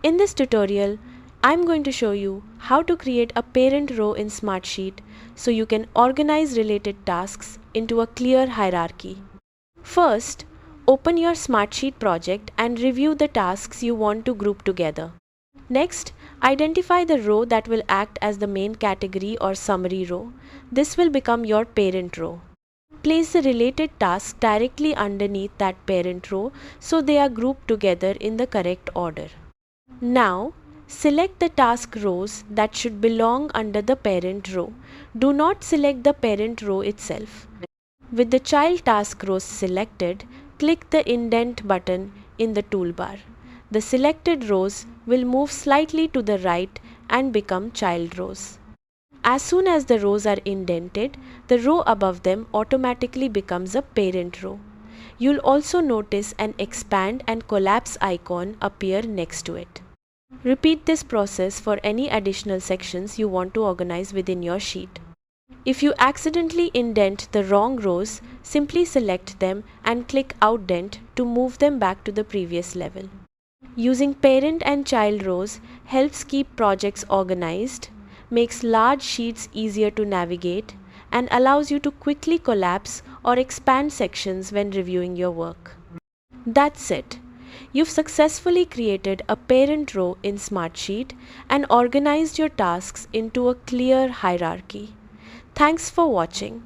In this tutorial, I'm going to show you how to create a parent row in Smartsheet so you can organize related tasks into a clear hierarchy. First, open your Smartsheet project and review the tasks you want to group together. Next, identify the row that will act as the main category or summary row. This will become your parent row. Place the related tasks directly underneath that parent row so they are grouped together in the correct order. Now, select the task rows that should belong under the parent row. Do not select the parent row itself. With the child task rows selected, click the Indent button in the toolbar. The selected rows will move slightly to the right and become child rows. As soon as the rows are indented, the row above them automatically becomes a parent row. You'll also notice an expand and collapse icon appear next to it. Repeat this process for any additional sections you want to organize within your sheet. If you accidentally indent the wrong rows, simply select them and click Outdent to move them back to the previous level. Using parent and child rows helps keep projects organized, makes large sheets easier to navigate, and allows you to quickly collapse or expand sections when reviewing your work. That's it. You've successfully created a parent row in Smartsheet and organized your tasks into a clear hierarchy. Thanks for watching.